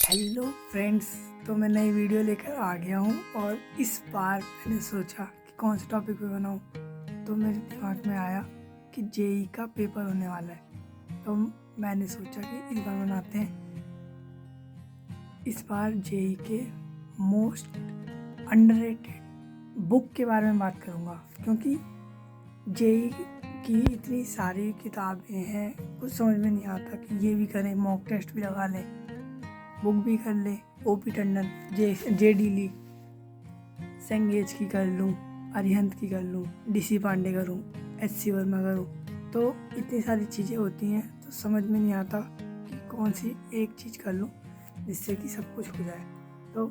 Hello friends, तो मैं नई वीडियो लेकर आ गया हूँ और इस बार मैंने सोचा कि कौन से टॉपिक पे बनाऊँ। तो मेरे दिमाग में आया कि जेई का पेपर होने वाला है, तो मैंने सोचा कि इस बार बनाते हैं। इस बार जेई के मोस्ट अंडररेटेड बुक के बारे में बात करूँगा, क्योंकि जेई की इतनी सारी किताबें हैं, कुछ समझ में नहीं आता कि ये भी करें, मॉक टेस्ट भी लगा लें, बुक भी कर ले, ओपी टंडन, जेडी ली, सेंगेज की कर लूँ, अरिहंत की कर लूँ, डीसी पांडे करूँ, एचसी वर्मा करूँ। तो इतनी सारी चीज़ें होती हैं, तो समझ में नहीं आता कि कौन सी एक चीज़ कर लूँ जिससे कि सब कुछ हो जाए। तो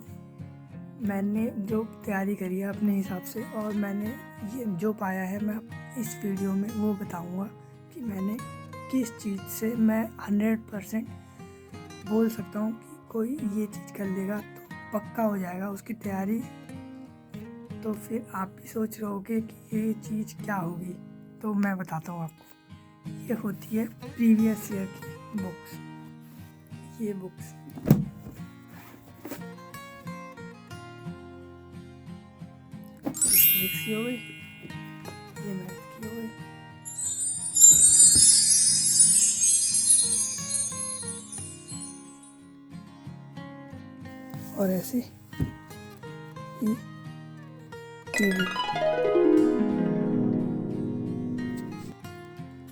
मैंने जो तैयारी करी है अपने हिसाब से, और मैंने ये जो पाया है मैं इस वीडियो में वो बताऊँगा कि मैंने किस चीज़ से मैं 100% बोल सकता हूँ कि कोई ये चीज़ कर लेगा तो पक्का हो जाएगा उसकी तैयारी। तो फिर आप भी सोच रहे होगे कि ये चीज़ क्या होगी, तो मैं बताता हूँ आपको। ये होती है प्रीवियस ईयर की बुक्स। ये बुक्स फिजिक्स की हो गई, ये मैथ की हो गई, और ऐसे ये भी।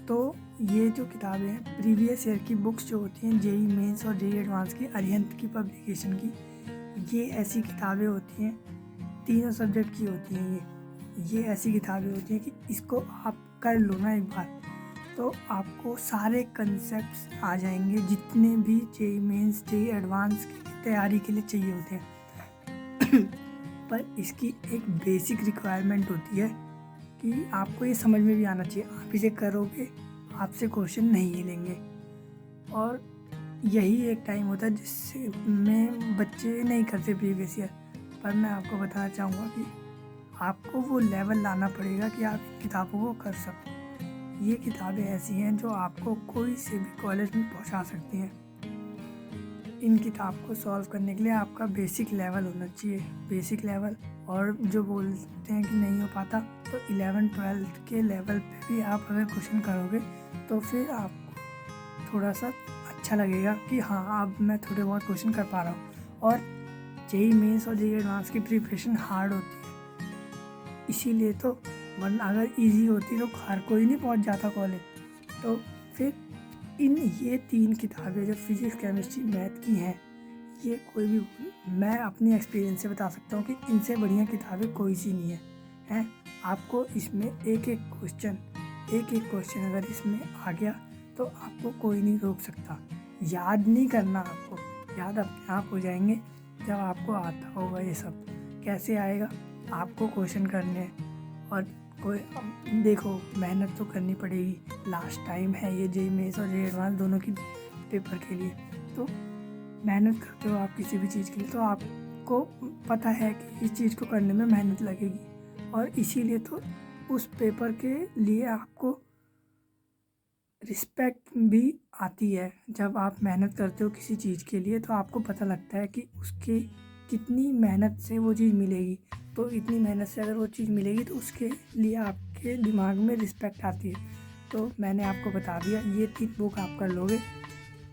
तो ये जो किताबें हैं प्रीवियस ईयर की बुक्स जो होती हैं जेई मेंस और जेई एडवांस की, अरिहंत की पब्लिकेशन की, ये ऐसी किताबें होती हैं, तीनों सब्जेक्ट की होती हैं। ये ऐसी किताबें होती हैं कि इसको आप कर लो ना एक बार, तो आपको सारे कंसेप्ट्स आ जाएंगे जितने भी जेई मेंस जेई एडवांस की तैयारी के लिए चाहिए होते हैं। पर इसकी एक बेसिक रिक्वायरमेंट होती है कि आपको ये समझ में भी आना चाहिए। आप इसे करोगे, आपसे क्वेश्चन नहीं हिलेंगे। और यही एक टाइम होता है जिससे में बच्चे नहीं करते प्रीवियस ईयर। पर मैं आपको बताना चाहूँगा कि आपको वो लेवल लाना पड़ेगा कि आप इन किताबों को कर सको। ये किताबें ऐसी हैं जो आपको कोई से भी कॉलेज में पहुँचा सकती हैं। इन किताब को सॉल्व करने के लिए आपका बेसिक लेवल होना चाहिए, बेसिक लेवल। और जो बोलते हैं कि नहीं हो पाता, तो 11-12 के लेवल पे भी आप अगर क्वेश्चन करोगे तो फिर आपको थोड़ा सा अच्छा लगेगा कि हाँ, अब मैं थोड़े बहुत क्वेश्चन कर पा रहा हूँ। और जेई मेंस और जेई एडवांस की प्रिपरेशन हार्ड होती है, इसीलिए तो, वरना अगर इजी होती तो हर कोई नहीं पहुँच जाता कॉलेज। तो फिर ये 3 किताबें जो फिजिक्स केमिस्ट्री मैथ की हैं, ये कोई भी, मैं अपनी एक्सपीरियंस से बता सकता हूँ कि इनसे बढ़िया किताबें कोई सी नहीं है। आपको इसमें एक एक क्वेश्चन अगर इसमें आ गया तो आपको कोई नहीं रोक सकता। याद नहीं करना, आपको याद अपने आप हो जाएंगे जब आपको आता होगा। ये सब कैसे आएगा, आपको क्वेश्चन करने हैं। और कोई देखो, मेहनत तो करनी पड़ेगी, लास्ट टाइम है ये जेई मेंस और जेई एडवांस दोनों की पेपर के लिए। तो मेहनत करते हो आप किसी भी चीज़ के लिए, तो आपको पता है कि इस चीज़ को करने में मेहनत लगेगी। और इसीलिए तो उस पेपर के लिए आपको रिस्पेक्ट भी आती है। जब आप मेहनत करते हो किसी चीज़ के लिए, तो आपको पता लगता है कि उसकी कितनी मेहनत से वो चीज़ मिलेगी। तो इतनी मेहनत से अगर वो चीज़ मिलेगी तो उसके लिए आपके दिमाग में रिस्पेक्ट आती है। तो मैंने आपको बता दिया, ये 3 बुक आप कर लोगे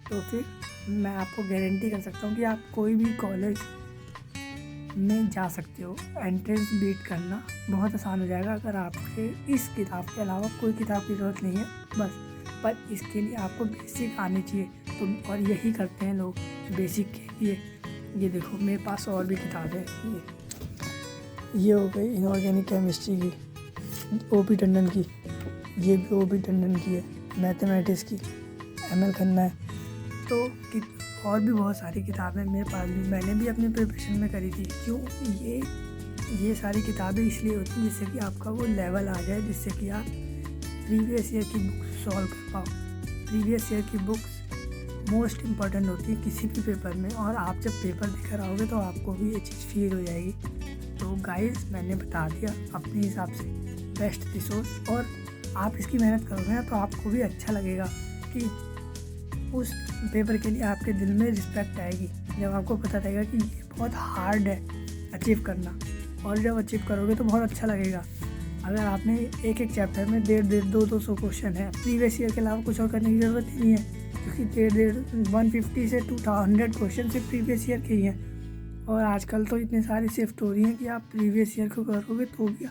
तो फिर मैं आपको गारंटी कर सकता हूँ कि आप कोई भी कॉलेज में जा सकते हो। एंट्रेंस बीट करना बहुत आसान हो जाएगा अगर आपके इस किताब के अलावा कोई किताब की ज़रूरत नहीं है बस। पर इसके लिए आपको बेसिक आनी चाहिए, तो और यही करते हैं लोग बेसिक के लिए। ये देखो, मेरे पास और भी किताब है। ये हो गई इनऑर्गेनिक केमिस्ट्री की, ओपी टंडन की। ये भी ओपी टंडन की है, मैथमेटिक्स की, एमएल खन्ना है। तो और भी बहुत सारी किताबें मेरे पास भी, मैंने भी अपनी प्रिपरेशन में करी थी। क्यों, ये सारी किताबें इसलिए होती हैं जिससे कि आपका वो लेवल आ जाए, जिससे कि आप प्रीवियस ईयर की बुक्स सॉल्व कर पाओ। प्रीवियस ईयर की बुक्स मोस्ट इम्पॉर्टेंट होती है किसी भी पेपर में, और आप जब पेपर देकर आओगे तो आपको भी ये चीज़ फील हो जाएगी। तो गाइस, मैंने बता दिया अपने हिसाब से बेस्ट रिसोर्स, और आप इसकी मेहनत करोगे ना तो आपको भी अच्छा लगेगा कि उस पेपर के लिए आपके दिल में रिस्पेक्ट आएगी, जब आपको पता रहेगा कि ये बहुत हार्ड है अचीव करना, और जब अचीव करोगे तो बहुत अच्छा लगेगा। अगर आपने एक एक चैप्टर में 150-200 क्वेश्चन है, प्रीवियस ईयर के अलावा कुछ और करने की ज़रूरत ही नहीं है, क्योंकि 150 से 200 क्वेश्चन सिर्फ प्रीवियस ईयर के ही हैं। और आजकल तो इतने सारे शिफ्ट हो रही हैं कि आप प्रीवियस ईयर को करोगे तो भी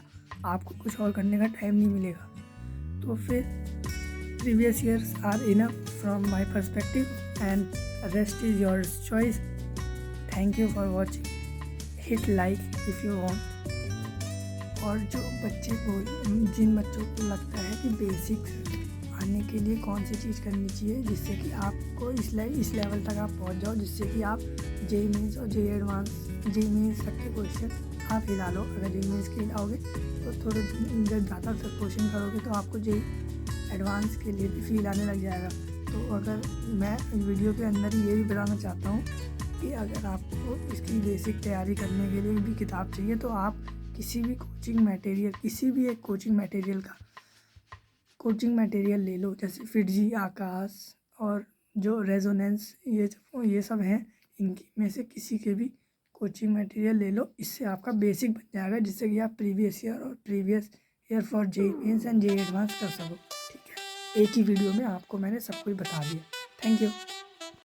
आपको कुछ और करने का टाइम नहीं मिलेगा। तो फिर previous years are enough from my perspective and rest is your choice. Thank you for watching, hit like if you want. और जो जिन बच्चों को लगता है कि बेसिक्स आने के लिए कौन सी चीज़ करनी चाहिए जिससे कि आपको इस लेवल तक आप पहुंच जाओ, जिससे कि आप जेईई मेंस और जेईई एडवांस तक के क्वेश्चन आप हिला लो। अगर जेईई मेंस के हिलाओगे तो थोड़े जब ज़्यादा तक क्वेश्चन करोगे तो आपको जेईई एडवांस के लिए भी फील आने लग जाएगा। तो अगर मैं वीडियो के अंदर ही ये भी बताना चाहता हूँ कि अगर आपको इसकी बेसिक तैयारी करने के लिए भी किताब चाहिए तो आप किसी भी कोचिंग मटेरियल ले लो, जैसे फिटजी, आकाश और जो रेजोनेंस, ये सब हैं, इनकी में से किसी के भी कोचिंग मटेरियल ले लो। इससे आपका बेसिक बन जाएगा, जिससे कि आप previous year for JEE mains and JEE advance कर सको। ठीक है, एक ही वीडियो में आपको मैंने सब कुछ बता दिया। Thank you.